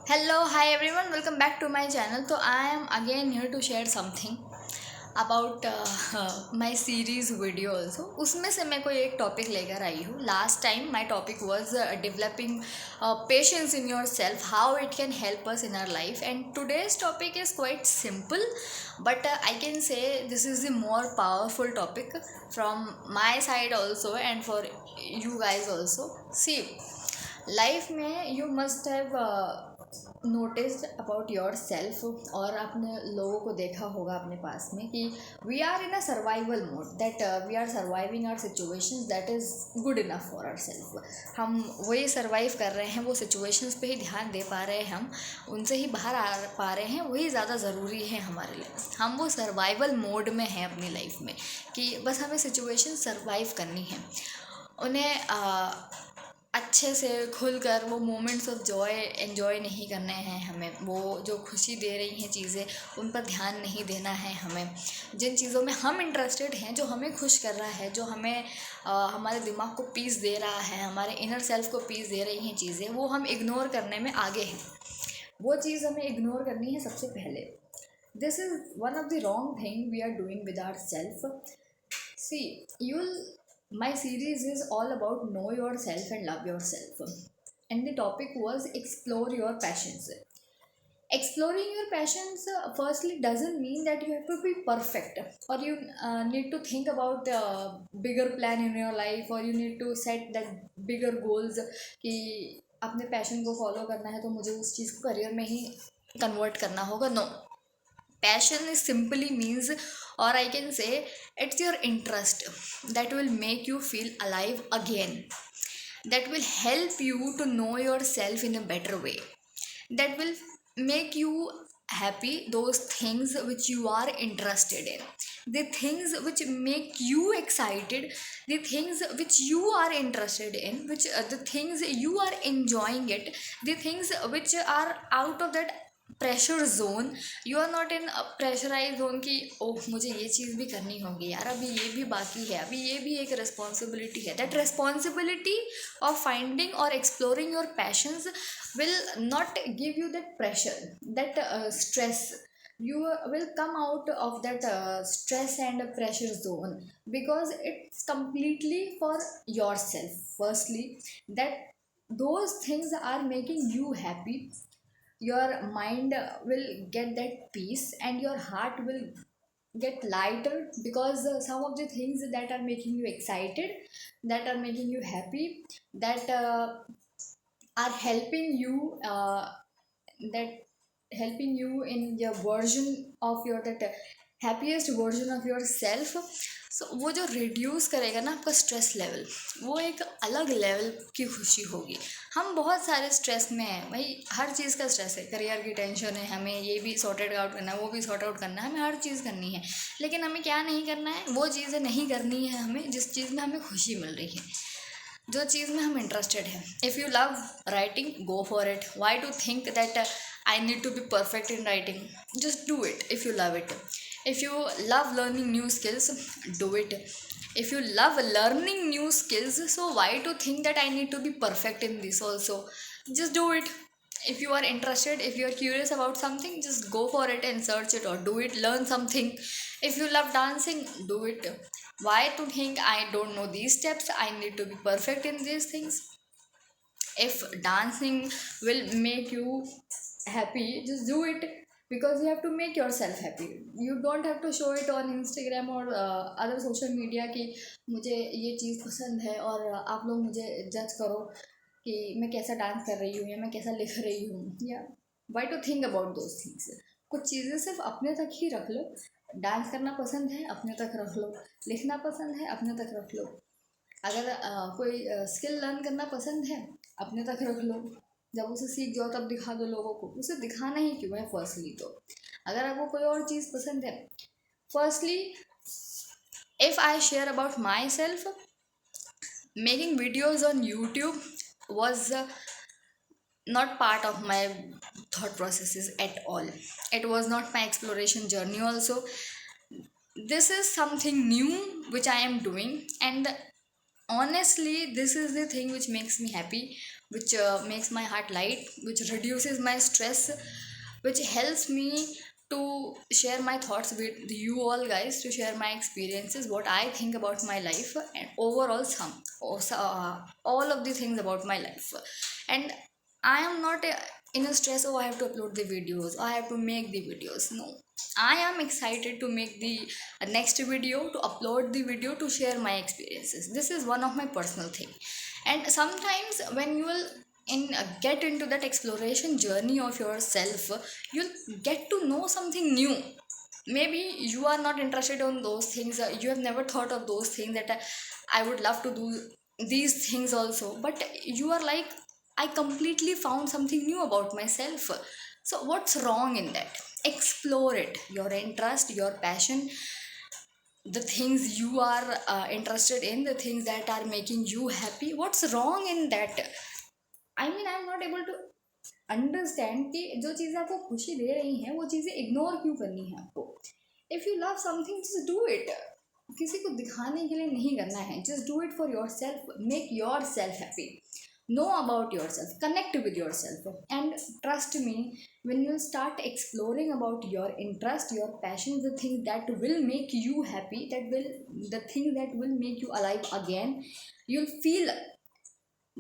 Hello, hi everyone, welcome back to my channel. So I am again here to share something about my series video also उसमें से मैं कोई एक topic लेकर आई हूँ. Last time my topic was developing patience in yourself, how it can help us in our life. And today's topic is quite simple but I can say this is the more powerful topic from my side also and for you guys also. See life में you must have noticed about yourself, और आपने लोगों को देखा होगा अपने पास में कि we are in a survival mode, that we are surviving our situations that is good enough for our self. हम वही सर्वाइव कर रहे हैं, वो सिचुएशंस पे ही ध्यान दे पा रहे हैं, हम उनसे ही बाहर आ पा रहे हैं, वही ज़्यादा ज़रूरी है हमारे लिए. हम वो सर्वाइवल मोड में हैं अपनी लाइफ में कि बस हमें सिचुएशन सर्वाइव करनी है, उन्हें अच्छे से खुलकर वो मोमेंट्स ऑफ जॉय एंजॉय नहीं करने हैं हमें. वो जो खुशी दे रही हैं चीज़ें, उन पर ध्यान नहीं देना है हमें. जिन चीज़ों में हम इंटरेस्टेड हैं, जो हमें खुश कर रहा है, जो हमें हमारे दिमाग को पीस दे रहा है, हमारे इनर सेल्फ को पीस दे रही हैं चीज़ें, वो हम इग्नोर करने में आगे हैं. वो चीज़ हमें इग्नोर करनी है सबसे पहले. This is one of the wrong thing we are doing with our self. See, you'll my series is all about know yourself and love yourself. And the topic was explore your passions. Exploring your passions firstly doesn't mean that you have to be perfect, or you need to think about bigger plan in your life, or you need to set that bigger goals कि अपने passion को follow करना है तो मुझे उस चीज़ को career में ही कन्वर्ट करना होगा. No, passion is simply means, or I can say it's your interest that will make you feel alive again, that will help you to know yourself in a better way, that will make you happy. Those things which you are interested in, the things which make you excited, the things which you are interested in, which the things you are enjoying it, the things which are out of that pressure zone. You are not in pressurize zone कि ओह मुझे ये चीज़ भी करनी होगी यार, अभी ये भी बाकी है, अभी ये भी एक रिस्पॉन्सिबिलिटी है. दैट रिस्पॉन्सिबिलिटी ऑफ फाइंडिंग और exploring your passions will not give you that pressure, that stress. You will come out of that stress and pressure zone, because it's completely for yourself firstly, that those things are making you happy. Your mind will get that peace and your heart will get lighter, because some of the things that are making you excited, that are making you happy, that are helping you, that helping you in your version of your that happiest version of yourself. सो वो जो reduce करेगा ना आपका stress level, वो एक अलग level की खुशी होगी. हम बहुत सारे स्ट्रेस में हैं भाई, हर चीज़ का स्ट्रेस है, करियर की टेंशन है, हमें ये भी सॉर्टेड आउट करना है, वो भी सॉर्ट आउट करना है, हमें हर चीज़ करनी है. लेकिन हमें क्या नहीं करना है, वो चीज़ें नहीं करनी है हमें जिस चीज़ में हमें खुशी मिल रही है, जो चीज़ में हम इंटरेस्टेड हैं. If you love writing, go for it. Why to think that I need to be perfect in writing? Just do it if you love it. If you love learning new skills, do it. If you love learning new skills, so why to think that I need to be perfect in this also? Just do it. If you are interested, if you are curious about something, just go for it and search it or do it, learn something. If you love dancing, do it. Why to think I don't know these steps, I need to be perfect in these things? If dancing will make you happy, just do it, because you have to make yourself happy. You don't have to show it on Instagram or other social media कि मुझे ये चीज़ पसंद है और आप लोग मुझे जज करो कि मैं कैसा डांस कर रही हूँ या मैं कैसा लिख रही हूँ. या why to think about those things. कुछ चीज़ें सिर्फ अपने तक ही रख लो. डांस करना पसंद है, अपने तक रख लो. लिखना पसंद है, अपने तक रख लो. अगर कोई स्किल लर्न करना पसंद है, अपने तक रख लो. जब उसे सीख जाओ तब दिखा दो लोगों को. उसे दिखाना ही क्यों है फर्स्टली? तो अगर आपको कोई और चीज़ पसंद है, firstly if I share about my self, making videos on YouTube was not part of my thought processes at all. It was not my exploration journey also. This is something new which I am doing, and honestly this is the thing which makes me happy. which makes my heart light, which reduces my stress, which helps me to share my thoughts with you all guys, to share my experiences, what I think about my life, and overall all of the things about my life. And I am not in a stress, oh I have to upload the videos, I have to make the videos. No, I am excited to make the next video, to upload the video, to share my experiences. This is one of my personal thing. And sometimes when you will get into that exploration journey of yourself, you'll get to know something new. Maybe you are not interested in those things, you have never thought of those things, that I would love to do these things also, but you are like, I completely found something new about myself. So what's wrong in that? Explore it, your interest, your passion, the things you are interested in, the things that are making you happy. What's wrong in that? I mean, I'm not able to understand कि जो चीज़ें आपको खुशी दे रही हैं वो चीज़ें ignore क्यों करनी है आपको. If you love something just do it. किसी को दिखाने के लिए नहीं करना है, just do it for your self, make your self happy. Know about yourself, connect with yourself, and trust me, when you start exploring about your interest, your passion, the things that will make you happy, the things that will make you alive again, you'll feel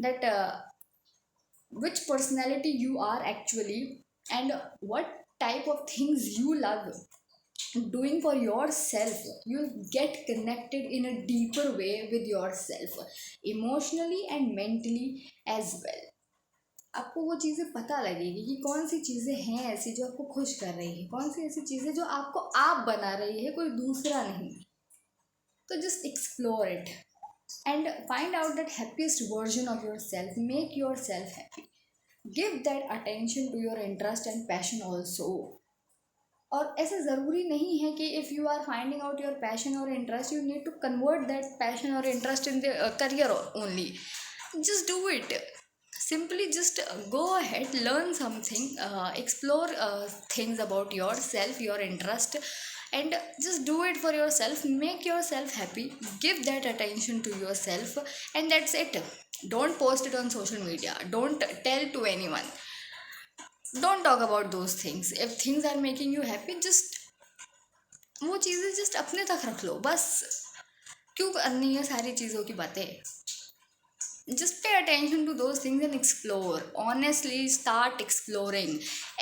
that which personality you are actually, and what type of things you love doing for yourself. You'll get connected in a deeper way with yourself, emotionally and mentally as well. आपको वो चीज़ें पता लगेगी कि कौन सी चीज़ें हैं ऐसी जो आपको खुश कर रही है, कौन सी ऐसी चीज़ें जो आपको आप बना रही है, कोई दूसरा नहीं. तो just explore it and find out that happiest version of yourself. Make yourself happy. Give that attention to your interest and passion also. और ऐसा ज़रूरी नहीं है कि if you are finding out your passion और interest, you need to convert that passion और interest in the career only. Just do it. Simply just go ahead, learn something, explore things about yourself, your interest, and just do it for yourself. Make yourself happy, give that attention to yourself, and that's it. Don't post it on social media, don't tell to anyone, don't talk about those things. If things are making you happy, just वो चीज़ें just अपने तक रख लो बस. क्यों करनी है सारी चीज़ों की बातें? Just pay attention to those things and explore. Honestly, start exploring.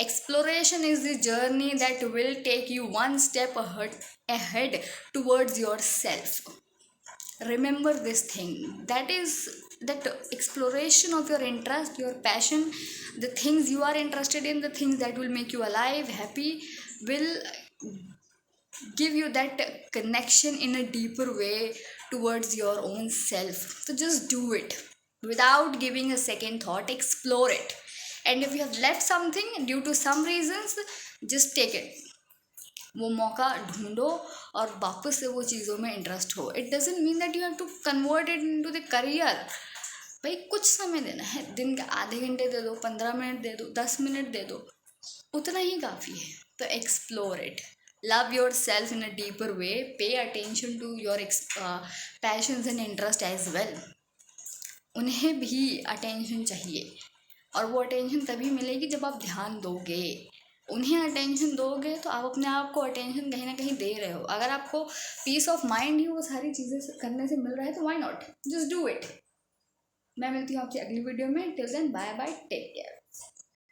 Exploration is the journey that will take you one step ahead towards yourself. Remember this thing. That is that exploration of your interest, your passion, the things you are interested in, the things that will make you alive, happy, will give you that connection in a deeper way towards your own self. So just do it without giving a second thought. Explore it. And if you have left something due to some reasons, just take it. वो मौका ढूंढो और वापस से वो चीज़ों में interest हो. It doesn't mean that you have to convert it into the career. भाई कुछ समय देना है, दिन के आधे घंटे दे दो, 15 मिनट दे दो, 10 मिनट दे दो, उतना ही काफ़ी है. तो explore it. Love yourself in a deeper way. Pay attention to your passions and interest as well. उन्हें भी अटेंशन चाहिए, और वो अटेंशन तभी मिलेगी जब आप ध्यान दोगे. उन्हें अटेंशन दोगे तो आप अपने आप को अटेंशन कहीं ना कहीं दे रहे हो. अगर आपको पीस ऑफ माइंड ही वो सारी चीज़ें करने से मिल रहा है तो why not, just do it. मैं मिलती हूँ आपकी अगली वीडियो में. Till then bye bye, take care.